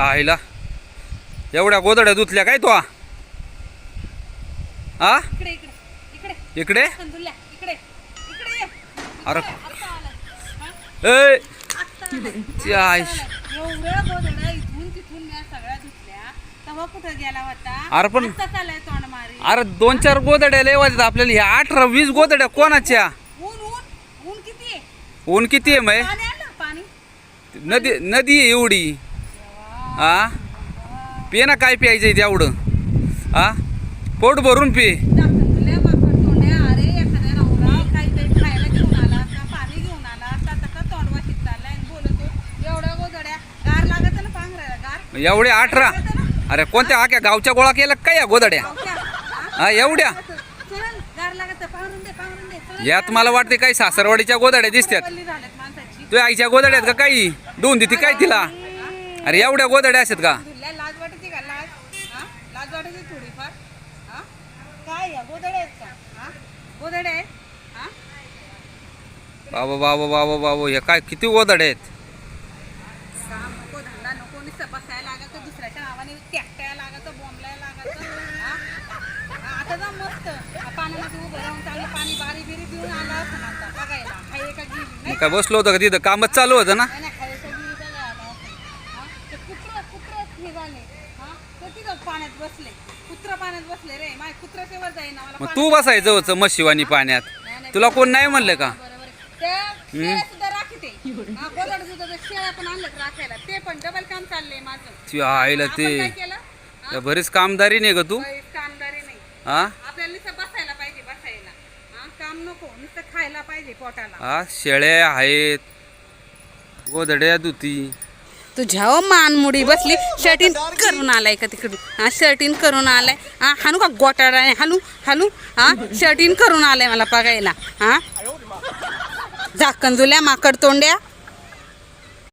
आईला एवढ्या गोदड्या धुतल्या काय तो हा इकडे इकडे इकडे इकडे संदुल्या इकडे इकडे ये. अरे आता आला. हा? ए आता आला. ती आई. एवढ्या गोधड्या इथून तिथून मी सगळ्या धुतल्या तेव्हा कुठं गेला होता अरे पण आता चालाय तोंड मारी अरे 2-4 गोदड्या लेवायच्यात आपल्याला ह्या 18-20 गोदड्या कोणाच्या ऊन ऊन ऊन किती आहे ऊन किती आहे मै पाणी आलं पाणी नदी नदी आहे एवढी हा पे ना काय प्यायचंय तेवढं हा पोट भरून पे दाखवल्या बाकर तोंड्या अरे एखाद्या नवरा काहीतरी खायला घेऊन आला का पाणी घेऊन आला का तका तोंड वाशीत चाललाय आणि बोलतो एवढ्या गोधड्या गार लागत ना पांघरायला गार एवढे 18 अरे कोणत्या आख्या गावच्या गोळा केल्या काय या गोदड्या गावच्या. हा एवढ्या चल गार लागत पांघरून दे चल. यात मला वाटते काही सासरवाडीच्या गोदड्या दिसतात पल्ली झाल्यात माणसाची तुझ्या आईच्या गोदड्यात का काही दोन देते काय तिला अरे एवढ्या गोदड्या असतात का तुला लाज वाटते का लाज हा लाज वाटते थोडीफार हा काय या गोधड्या आहेत का हा गोधड्या आहेत हा बाबा बाबा बाबा बाबा हे काय किती गोदड्या आहेत काम नको धंदा नको नुसतं बसायला लागत दुसऱ्याच्या नावाने टॅक्टायला लागत बोंबलायला लागत हा आता जा मस्त पाण्यामध्ये उभं राहून चांगलं पाणी बारी बिरी देऊन आला असं आता बघायला हाय का गेली मग नाही काय बसलो होतं का तिथं कामच चालू होतं ना नाही हाय का गेली बघा आता असं हा ते कुत्र हे झाले हा ते तिथं पाण्यात बसले कुत्र पाण्यात बसले रे माय कुत्राच्या वर जाईना मला मग तू बसायचं होतं मशिवानी पाण्यात तुला कोण नाही म्हणलं का बरोबर त्या शेळ्या सुद्धा राखीते हा गोदड सुद्धा त्या शेळ्या पण आणलं राखायला ते पण डबल काम चाललंय माझं ती आईला आपण ते काय केलं त्या बरीच कामदारी नाही का तू काहीच कामदारी नाही हा आपल्याला नुसतं बसायला पाहिजे बसायला हा काम नको नुसतं खायला पाहिजे पोटाला हा शेळ्या आहेत गोदड्या दुती तुझ्या मानमुडी बसली शर्टिन करून आलाय का तिकडून हा शर्टिन करून आलाय हा हानू का गोटाळा हालू हालू हा शर्टिन करून आलाय मला बघायला हा झाकण जुल्या माकड तोंड्या